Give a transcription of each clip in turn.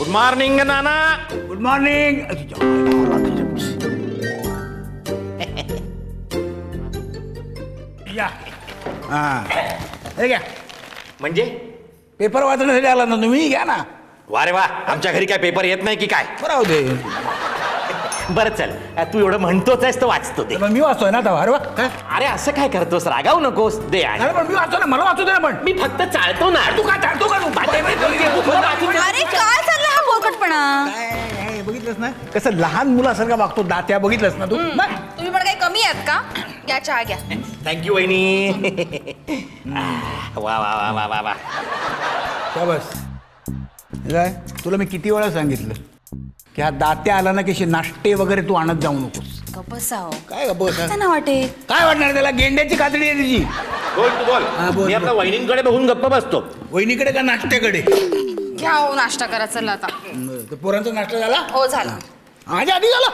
Good morning नाना. Good morning. या हे घ्या. म्हणजे पेपर वाचण्यासाठी आला ना तुम्ही, घ्या ना. वा रे वा, आमच्या घरी काय पेपर येत नाही की काय? बरं दे. बरं चल, तू एवढं म्हणतोच आहेस तर वाचतो दे. मी वाचतोय ना आता. अरे वा, काय? अरे असं काय करतोस, रागावू नकोस, दे. अरे पण मी वाचतो ना, मला वाचू दे ना. पण मी फक्त चालतो ना. तू काय चालतो का? अरे काय चाललं हा बोलकटपणा? काय बघितलंस ना कसं लहान मुलासारखा वागतो दात्या, बघितलंस ना तू? तुम्ही पण काही कमी आहात का? घ्या चहा घ्या. थँक्यू वहिनी. वा वा वा वा वा वा. बस काय तुला मी किती वेळा सांगितलं की हा दात्या आला ना की अशी नाश्ते वगैरे तू आणत जाऊ नकोस. गप्पसाव काय बस ना वाटे काय वाटणार त्याला? गेंड्याची कातडी आहे तिची. बोल तू बोल. हा, बोल, मी आपल्या बोल. वहिनींकडे बघून गप्प बसतो. वहिनीकडे का नाश्त्याकडे? घ्या हो नाश्ता करा चला आता. तर पोरांचा नाश्ता झाला? हो झाला. माझ्या आधी झाला.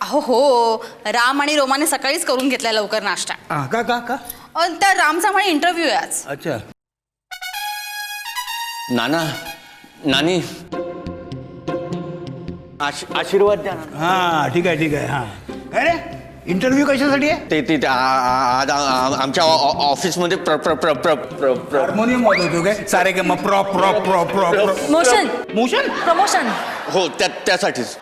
अहो हो, राम आणि रोमाने सकाळीच करून घेतलाय लवकर नाश्ता. का का का? त्या रामचा म्हणे इंटरव्ह्यू आहे आज. अच्छा. नाना नानी आशीर्वाद द्या ना. हा ठीक आहे ठीक आहे. हा काय रे, इंटरव्ह्यू कशासाठी आहे? ते आज आमच्या ऑफिसमध्ये हार्मोनियम वाजवतो काय? सारे का मग prop prop prop prop motion motion. Promotion. हो त्यासाठीच.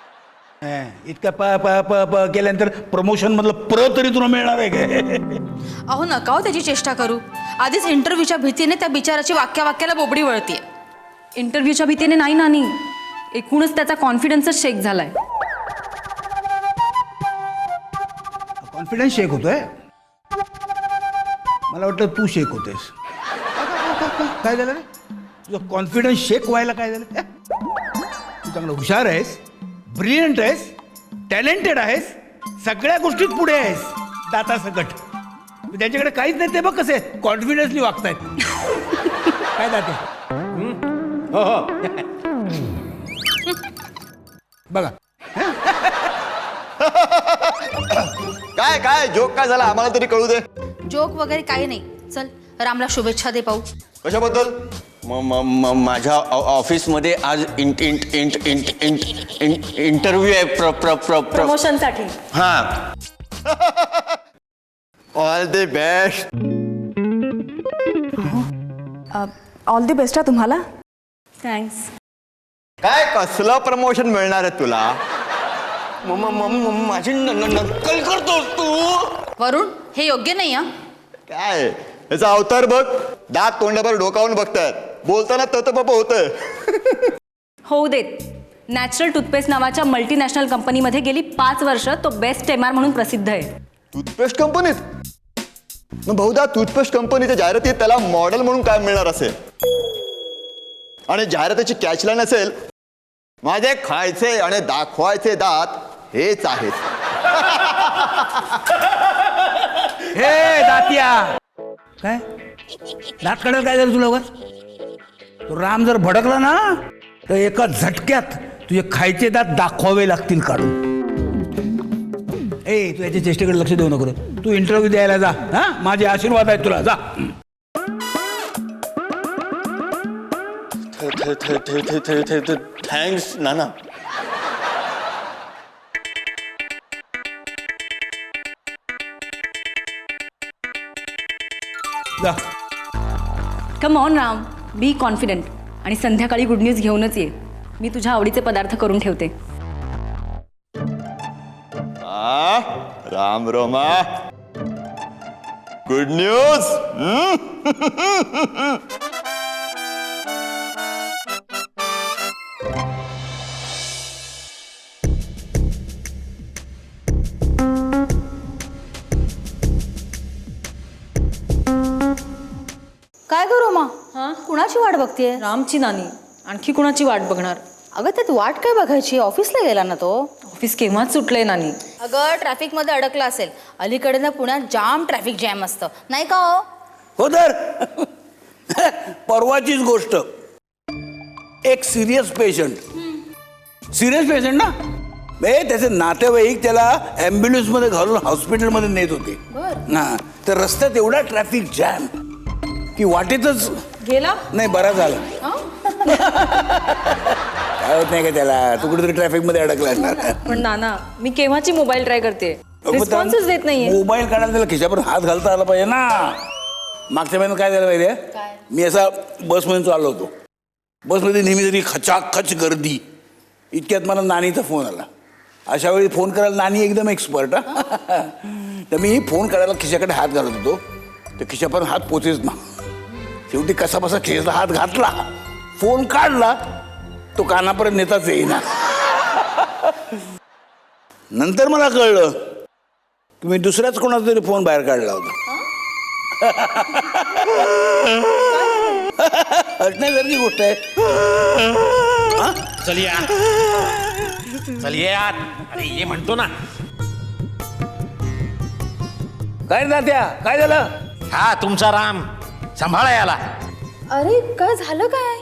इतकं प प प प केल्यानंतर प्रमोशन मधलं प्र तरी तुला मिळणार आहे काय? अहो नका हो त्याची चेष्टा करू. आधीच इंटरव्ह्यूच्या भीतीने त्या बिचाराची वाक्याला बोबडी वळतीये. इंटरव्ह्यूच्या भीतीने नाही नानी, एकूणच त्याचा कॉन्फिडन्सच शेक झालाय. कॉन्फिडन्स शेक होतोय. मला वाटतं तू शेक होतेस. काय झालं रे? तुझं कॉन्फिडन्स शेक व्हायला काय झालं? तू चांगलं हुशार आहेस, ब्रिलियंट आहेस, टॅलेंटेड आहेस, सगळ्या गोष्टीत पुढे आहेस दातासकट. त्याच्याकडे काहीच नाही, ते बघ कसे कॉन्फिडन्सली वागतायत. काय दाते? हो हो. बघा काय काय जोक काय झाला आम्हाला तरी कळू दे. जोक वगैरे काही नाही. चल रामला शुभेच्छा दे पाहू. कशाबद्दल? माझ्या ऑफिसमध्ये आज इंटरव्ह्यू आहे प्रमोशनसाठी. हा. All the best. All the best तुम्हाला. थँक्स. काय कसलं प्रमोशन मिळणार आहे तुला? माझी नक्कल करतोस तू. वरुण हे योग्य नाही हा. काय याचा अवतार बघ, दात तोंडावर डोकावून बघतायत, बोलताना तत बाबा होतंय. होऊ देत. नॅचरल टूथपेस्ट नावाच्या मल्टीनॅशनल कंपनीमध्ये गेली 5 वर्ष तो बेस्ट MR म्हणून प्रसिद्ध आहे. टूथपेस्ट कंपनीत? मग बहुधा टूथपेस्ट कंपनीच्या जाहिरातीत त्याला मॉडेल म्हणून काय मिळणार असेल, आणि जाहिरातीची कॅचलाईन असेल, माझे खायचे आणि दाखवायचे दात हेच आहेत. हे दात्या, काय दात काढायला काय झालं तुला? तो राम जर भडकला ना तर एका झटक्यात तुझे खायचे दात दाखवावे लागतील काढून. तू याच्या चेष्टेकडे लक्ष देऊ नको रे. तू इंटरव्ह्यू द्यायला जा. हा, माझे आशीर्वाद आहेत तुला. जा. थँक्स नाना. जा. Come on Ram, be confident. आणि संध्याकाळी गुड न्यूज घेऊनच ये. मी तुझ्या आवडीचे पदार्थ करून ठेवते. राम रोमा, गुड न्यूज. काय करू मा? कुणाची वाट बघतीये? रामची नानी. आणखी कुणाची वाट बघणार? अगं त्यात वाट काय बघायची? ऑफिसला गेला ना तो. ऑफिस केव्हाच सुटलंय नानी. अगं ट्रॅफिक मध्ये अडकला असेल. अलीकडे ना पुण्यात जाम ट्रॅफिक जॅम असतं नाही का हो? हो तर परवाचीच गोष्ट. एक सिरियस पेशंट ना, त्याचे नातेवाईक त्याला ॲम्ब्युलन्समध्ये घालून हॉस्पिटलमध्ये नेत होते ना. तर रस्त्यात एवढा ट्रॅफिक जॅम की वाटेतच गेला नाही. बरा झाला. काय होत नाही का त्याला, तू कुठेतरी ट्रॅफिक मध्ये अडकला असणार. पण नाना मी केव्हाची मोबाईल ट्राय करते, रिस्पॉन्सच देत नाहीये. मोबाईल काढायला त्याला खिशापर्यंत हात घालता आला पाहिजे ना. मागच्या महिन्यात काय झालं पाहिजे, मी असा बसमध्ये चाललो होतो, बसमध्ये नेहमी तरी खचाखच गर्दी, इतक्यात मला नानीचा फोन आला. अशा वेळी फोन करायला नानी एकदम एक्सपर्ट हा. तर मी फोन करायला खिशाकडे हात घालत होतो, तर खिशापर्यंत हात पोचेच ना. शेवटी कसा बसा खिशाला हात घातला, फोन काढला, तो कानापर्यंत नेताच येईना. नंतर मला कळलं की मी दुसऱ्याच कोणाचा तरी फोन बाहेर काढला होता. हसण्यासारखी गोष्ट आहे. चल या, चल ये आत. अरे ये म्हणतो ना. काय रे तात्या, काय झालं? हा तुमचा राम, सांभाळा याला. अरे काय झालं काय?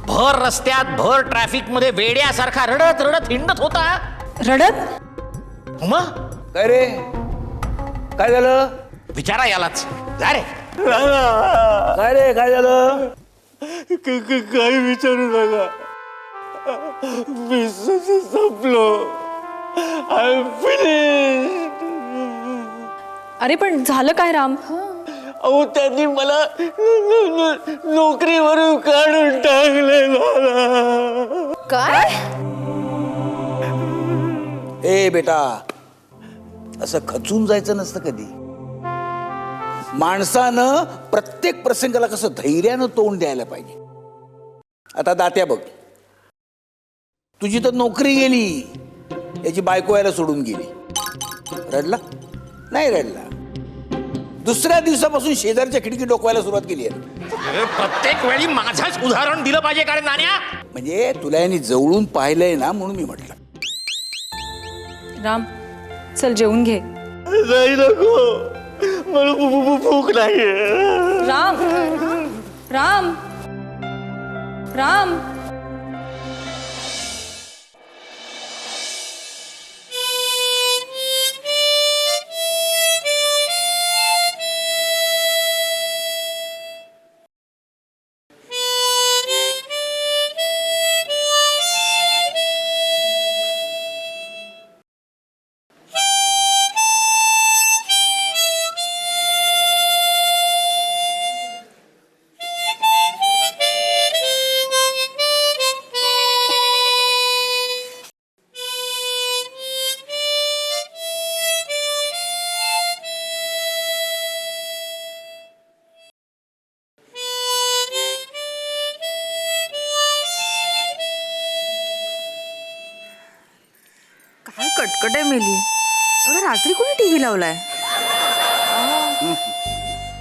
भर रस्त्यात भर ट्रॅफिक मध्ये वेड्यासारखा रडत रडत हिंडत होता. रडत? मग काय रे, काय झालं? विचारा यालाच. जा रे. काय रे, काय झालं? काही विचारू नका, मी संपलो. I am finished. अरे पण झालं काय राम? अहो त्यांनी मला नोकरीवरून काढून टाकले मला. काय? ए बेटा, असं खचून जायचं नसतं कधी. माणसानं प्रत्येक प्रसंगाला कसं धैर्यानं तोंड द्यायला पाहिजे. आता दात्या बघ, तुझी तर नोकरी गेली, याची बायको यायला सोडून गेली. रडला नाही? रडला. दुसऱ्या दिवसापासून शेजारच्या खिडकी डोकवायला सुरुवात केली आहे. प्रत्येक वेळी माझंच उदाहरण दिलं पाहिजे का रे नाण्या? म्हणजे तुला यांनी जवळून पाहिलंय ना, म्हणून मी म्हटलं. राम चल जेवून घे. नाही नको, मला भूक नाही. राम राम राम. काय कटकट आहे मेली. एवढ्या रात्री कोणी टीव्ही लावलाय?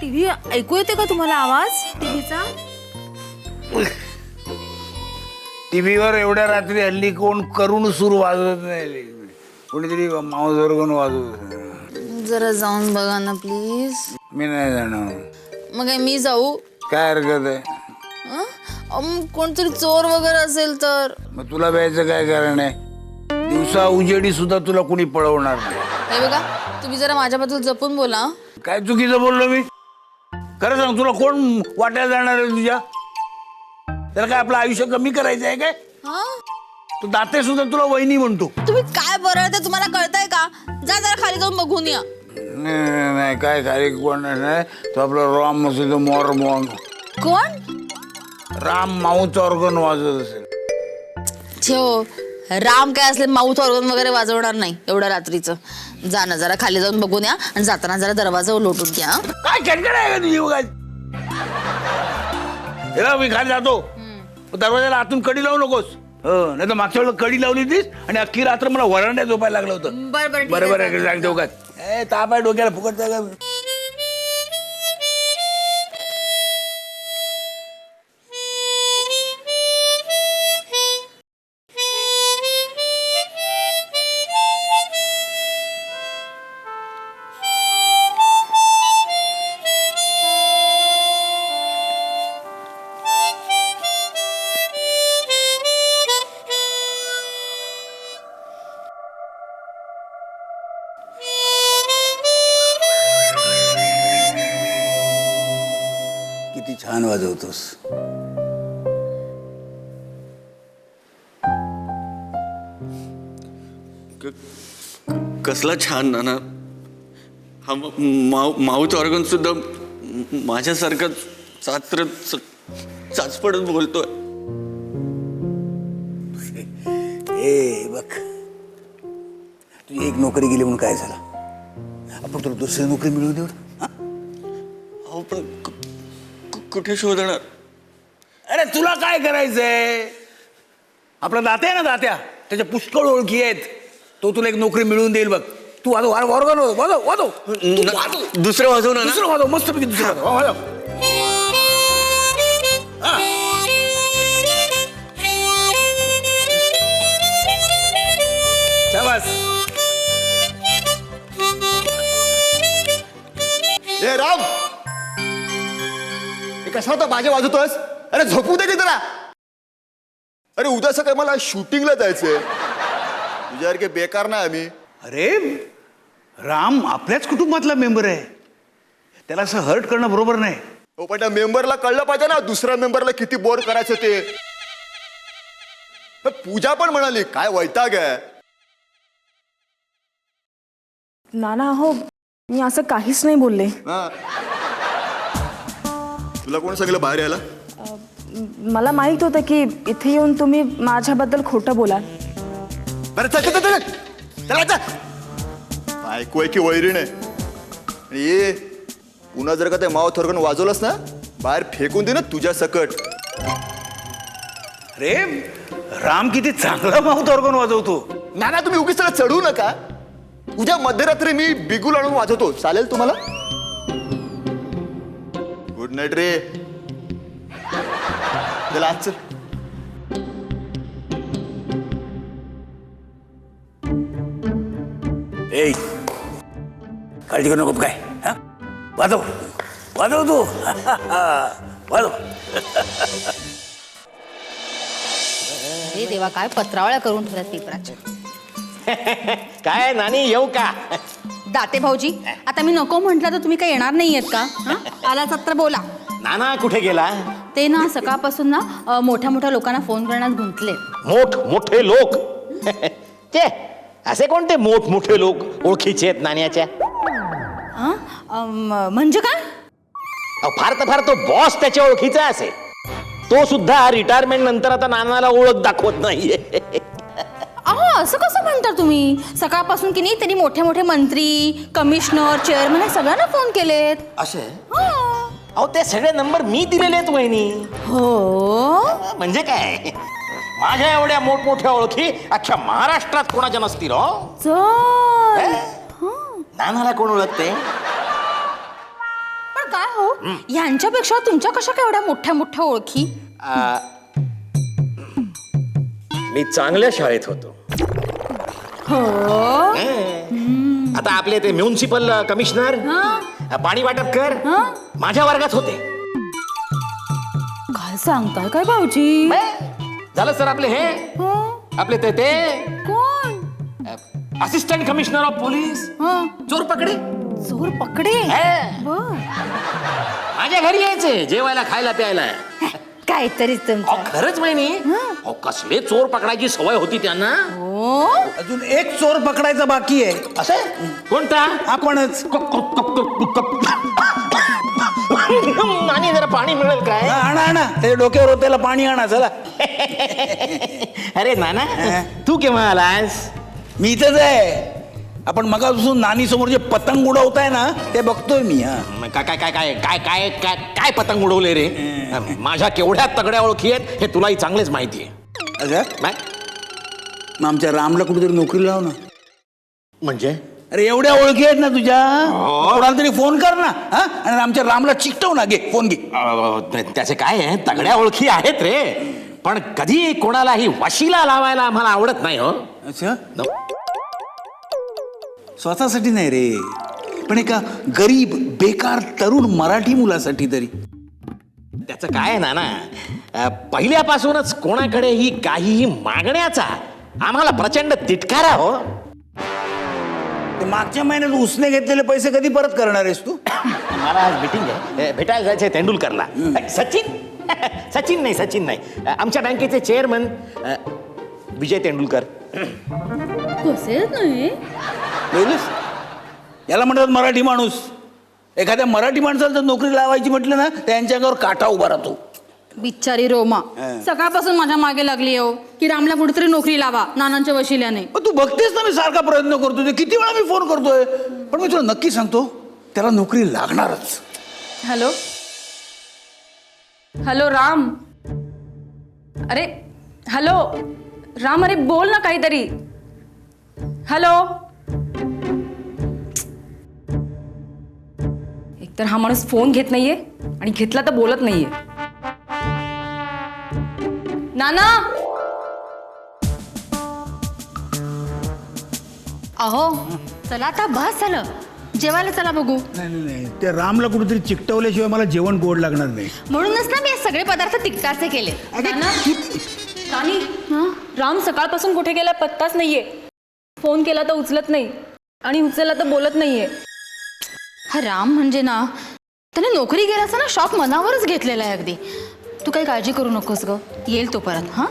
टीव्ही ऐकू येते का तुम्हाला आवाज टीव्हीचा? टीव्हीवर एवढ्या रात्री हल्ली कोण करून सूर वाजवत नाही, कोणीतरी माऊस वरगून वाजवत. जरा जाऊन बघा ना प्लीज. मी नाही जाणार. मग काय मी जाऊ? काय हरकत आहे? कोणतरी चोर वगैरे असेल तर? मग तुला द्यायचं काय कारण आहे? दिवसा उजेडी सुद्धा तुला कुणी पळवणार नाही. हे बघा, तुम्ही जरा माझ्याबद्दल जपून बोला. काय चुकीचं बोललो मी? खरं सांग, तुला कोण वाटायला जाणार आहे तुझ्या? त्याला काय आपलं आयुष्य कमी करायचं आहे काय? तू दाते सुद्धा तुला वहिनी म्हणतो. तुम्ही काय बरळते, तुम्हाला कळतंय का? जा जरा खाली जाऊन बघून या. नाही काय खाली कोण नाही, तो आपला राम असेल, तो मोर मोंग. कोण? राम माऊथ ऑर्गन वाजवत असेल. ठेव, राम काय असले माउथ ऑर्गन वगैरे वाजवणार नाही एवढ्या रात्रीचं. जा ना, जरा खाली जाऊन बघून या आणि जाताना जरा दरवाजा लोटून घ्या. काय कटकट आहे का तुझी बघा? मी खाली जातो, दरवाजाला आतून कडी लावू नकोस. हो, नाही तर मागच्या वेळेला कडी लावली तीस आणि अख्खी रात्र मला वरांड्यात झोपायला लागलं होतं. बरोबर सांगतो का? ताप आहे डोक्याला, फुकट का? किती छान वाजवतोस. कसला छान नाना. हा माउथ ऑर्गन सुद्धा माझ्यासारखं चाचपडत बोलतोय. ए बघ, तुझी एक नोकरी गेली म्हणून काय झालं? आपण तुला दुसरी नोकरी मिळवून देऊ. अहो पण कुठे शोधणार? अरे तुला काय करायचंय? आपला दात्या आहे ना, दात्या, त्याच्या पुष्कळ ओळखी आहेत. तो तुला एक नोकरी मिळवून देईल बघ. तू वाजव ऑर्गन वाजव वाजव. दुसरं वाजव ना. दुसरं वाजव, मस्त पैकी दुसरं वाजव. शाबास. ए राम, हे कशाला तर माझ्या वाजवतोयस? अरे झोपू दे की जरा. अरे उद्या सकाळी मला शूटिंगला जायचंय. तुझ्यासारखे बेकार नाही आम्ही. अरे राम आपल्याच कुटुंबातला मेंबर आहे, त्याला असं हर्ट करणं बरोबर नाही. हो पण त्या मेंबरला कळलं पाहिजे ना दुसऱ्या मेंबरला किती बोर करायचं ते. पूजा पण म्हणाली काय वैताग आहे. नाना हो, मी असं काहीच नाही बोलले. हा. तुला कोण सांगितलं बाहेर यायला? मला माहित होतं की इथे येऊन तुम्ही माझ्याबद्दल खोटं बोलाल. बरं चल चल चल चला चल. बायको आहे की वैरीण आहे. आणि ये पुन्हा जर का ते माउथ ऑर्गन वाजवलंस ना, बाहेर फेकून दे ना तुझ्या सकट. अरे राम किती चांगला माउथ ऑर्गन वाजवतो. नाना तुम्ही उगीच त्याला चढू नका. उद्या मध्यरात्री मी बिगुल आणून वाजवतो, चालेल तुम्हाला? गुड नाईट रे. चला आज चल. ए काळजी करू नको काय. हा वाजव वाजव तू. वाजव. अरे देवा, काय पत्रावळ्या करून ठेवल्यात पेपराच्या. काय नानी येऊ का? दाते भाऊजी, आता मी नको म्हटलं तर तुम्ही काही येणार नाहीयेत का? आलाच तर बोला. नाना कुठे गेला? ते ना सकाळपासून ना मोठ्या मोठ्या लोकांना फोन करण्यास गुंतले. मोठे लोक? ते असे कोणते मोठे लोक ओळखीचे आहेत नाण्याच्या? म्हणजे काय? फार तर फार तो बॉस त्याच्या ओळखीचा असेल. तो सुद्धा रिटायरमेंट नंतर आता नानाला ओळख दाखवत नाहीये. अहो असं कसं म्हणता तुम्ही? सकाळपासून की नाही त्यांनी मोठे मोठे मंत्री, कमिशनर, चेअरमन हे सगळ्यांना फोन केलेत. असे? अहो ते सगळे नंबर मी दिलेले आहेत वहिनी. हो म्हणजे काय, माझ्या एवढ्या मोठमोठ्या ओळखी अख्ख्या महाराष्ट्रात कोणाच्या नसतील. हो चल. नानाला कोण ओळखते? पण काय हो, यांच्यापेक्षा तुमच्या कशा काय एवढ्या मोठ्या मोठ्या ओळखी? मी चांगल्या शाळेत होतो. हो. आता आपले ते म्युन्सिपल कमिशनर, पाणी वाटप कर, माझ्या वर्गात होते. काय सांगताय काय भाऊजी? झालं सर आपले हे आपले ते कोण? असिस्टंट कमिशनर ऑफ पोलीस चोर पकडे. चोर पकडे? बर. माझ्या घरी यायचे जेवायला खायला प्यायला. काहीतरी तुमचं. खरंच महिनी कसले चोर पकडायची सवय होती त्यांना. अजून एक चोर पकडायचा बाकी आहे. असं कोणता? आपणच. नानी जरा पाणी मिळेल काय? आणा आणा, त्याच्या डोक्यावर त्याला पाणी आणा चला. अरे नाना तू केव्हा आलास? मी इथेच आहे. आपण मगापासून नानी समोर जे पतंग उडवताय ना ते बघतोय मी. काय काय काय काय काय काय काय काय पतंग उडवले रे? माझ्या केवढ्या तगड्या ओळखी आहेत हे तुलाही चांगलेच माहिती आहे. मग आमच्या रामला कुठेतरी नोकरी लाव ना. म्हणजे अरे एवढ्या ओळखी आहेत ना तुझ्या, कोणाला तरी फोन कर ना. आणि आमच्या रामला चिकटव ना. घे फोन घे. त्याचे काय आहे, तगड्या ओळखी आहेत रे, पण कधी कोणालाही वशिला लावायला आम्हाला आवडत नाही. हो अच्छा, स्वतःसाठी नाही रे, पण एका गरीब बेकार तरुण मराठी मुलासाठी तरी. त्याचं काय आहे ना, पहिल्यापासूनच कोणाकडेही काहीही मागण्याचा आम्हाला प्रचंड तिटकारा. हो ते मागच्या महिन्यात उसने घेतलेले पैसे कधी परत करणार आहेस तू? मला आज मीटिंग आहे, भेटायला जायचंय तेंडुलकरला. सचिन नाही आमच्या बँकेचे चेअरमन विजय तेंडुलकर. कसे नाही बघितलंस? याला म्हणतात मराठी माणूस. एखाद्या मराठी माणसाला जर नोकरी लावायची म्हटलं ना त्यांच्या अंगावर काटा उभा राहतो. बिचारी रोमा सकाळपासून माझ्या मागे लागली हो की रामला कुठेतरी नोकरी लावा नानांच्या वशिल्याने. पण तू बघतेस ना मी सारखा प्रयत्न करतोय, किती वेळा मी फोन करतोय, पण मी तुला नक्की सांगतो त्याला नोकरी लागणारच. Hello hello Ram. अरे हॅलो राम, अरे बोल ना काहीतरी. हॅलो. एकतर हा माणूस फोन घेत नाहीये आणि घेतला तर बोलत नाहीये. नाना. अहो चला आता बस झालं, जेवायला चला बघू. नाही त्या रामला कुठेतरी चिकटवल्याशिवाय मला जेवण गोड लागणार नाही. म्हणूनच ना मी हे सगळे पदार्थ तिखटाचे केले. नाना. नानी राम सकाळपासून कुठे गेला पत्ताच नाहीये. फोन केला तर उचलत नाही आणि उचलला तर बोलत नाहीये. हा राम म्हणजे ना त्याने नोकरी गेला असं ना शॉक मनावरच घेतलेला आहे अगदी. तू काही काळजी करू नकोस ग, येईल तो परत. हा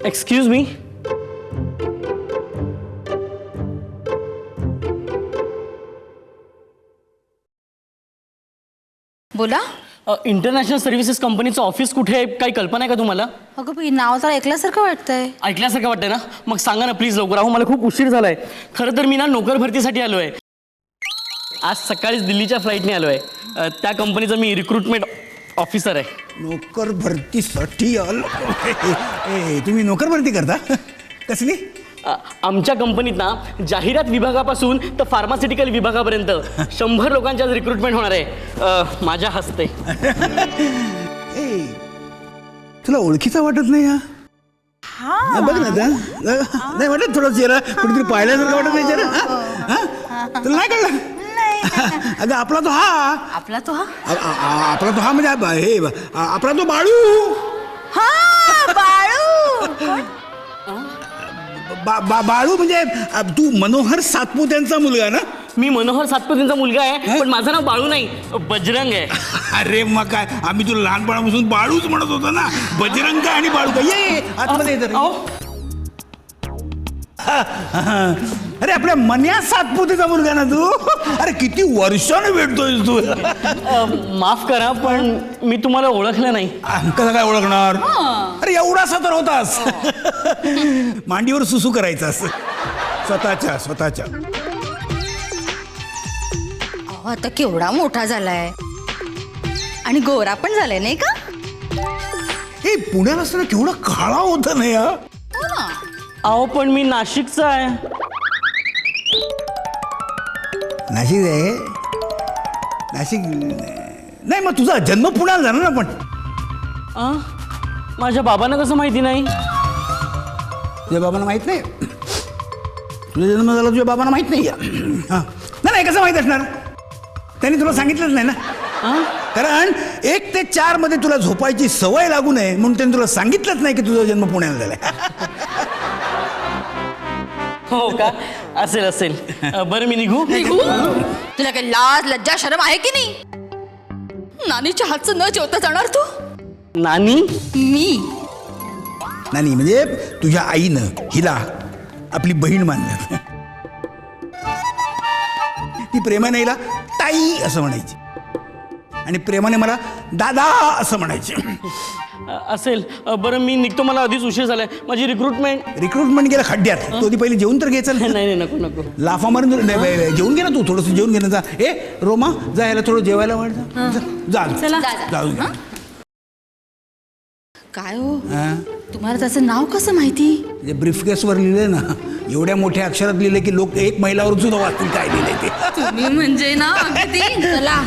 एक्सक्यूज मी. बोला. इंटरनॅशनल सर्व्हिसेस कंपनीचं ऑफिस कुठे आहे, काही कल्पना आहे का तुम्हाला? अगं बाई नाव तर ऐकल्यासारखं वाटतंय. ऐकल्यासारखं वाटतंय ना, मग सांगा ना प्लीज लवकर. अहो मला खूप उशीर झालाय. खरं तर मी ना नोकर भरतीसाठी आलो आहे. आज सकाळीच दिल्लीच्या फ्लाईटने आलो आहे. त्या कंपनीचा मी रिक्रुटमेंट ऑफिसर आहे. नोकर भरतीसाठी तुम्ही नोकर भरती करता? कसली? आमच्या कंपनीत ना जाहिरात विभागापासून तर फार्मास्युटिकल विभागापर्यंत 100 लोकांच्या रिक्रुटमेंट होणार आहे माझ्या हस्ते. तुला ओळखीचा वाटत नाही हा? बघ ना नाही वाटत थोडं चेहरा कुठेतरी पाहिल्यासारखं वाटत नाही चेहरा? तुला नाही कळलं? अगं आपला तो हा आपला तो हा आपला तो हा म्हणजे हे आपला तो बाळू. हा बाळू. बाळू म्हणजे तू मनोहर सातपुत्यांचा मुलगा ना? मी मनोहर सातपुतेंचा मुलगा आहे, पण माझं नाव बाळू नाही, बजरंग आहे. अरे मग काय, आम्ही तुला लहानपणापासून बाळूच म्हणत होतो ना. बजरंग काय आणि बाळू काय? ये आतमध्ये ये जरा. अरे आपल्या मन्या सातपुतेचा मुलगा ना तू? अरे किती वर्षाने भेटतोय तू. माफ करा पण मी तुम्हाला ओळखलं नाही. कसं काय ओळखणार? अरे एवढासा तर होतास. मांडीवर सुसू करायचास स्वतःच्या. अहो आता केवढा मोठा झालाय आणि गोरा पण झालाय नाही का? हे पुण्याला असताना केवढा काळा होता नाही हा? अहो पण मी नाशिकचा आहे. नाशिक आहे? नाशिक नाही, मग तुझा जन्म पुण्याला झाला ना? पण माझ्या बाबांना कसं माहिती नाही? तुझ्या बाबांना माहित नाही? तुझा जन्म झाला तुझ्या बाबांना माहित नाही? नाही कसं माहित असणार? त्यांनी तुला सांगितलंच नाही ना. कारण 1 ते 4 मध्ये तुला झोपायची सवय लागू नये म्हणून त्यांनी तुला सांगितलंच नाही की तुझा जन्म पुण्याला झालाय. हो का? असेल. बरं मी निघू? तुला काही लाज लज्जा शरम आहे की नाही? नानीच्या हातचं न जेवता जाणार तू? नानी? मी नानी म्हणजे तुझ्या आईनं हिला आपली बहीण मानलं. ती प्रेमाने हिला ताई असं म्हणायची आणि प्रेमाने मला दादा असं म्हणायचे. असेल. बरं मी निघतो, मला आधीच उशीर झालाय. माझी रिक्रुटमेंट गेला खड्ड्यात. तो आधी पहिले जेवून तर घ्यायचं. नाही नको. लाफा मारून जेवून घे ना तू, थोडंसं जेवून घे ना. जा रोमा, जा याला थोडं जेवायला वाढ. जाऊ. काय हो तुम्हाला त्याचं नाव कसं माहिती? ब्रीफकेसवर लिहिलंय ना, एवढ्या मोठ्या अक्षरात लिहिले की लोक एक महिलावर सुद्धा वाचतील काय लिहिलंय ते. तुम्ही म्हणजे ना अगदी. चला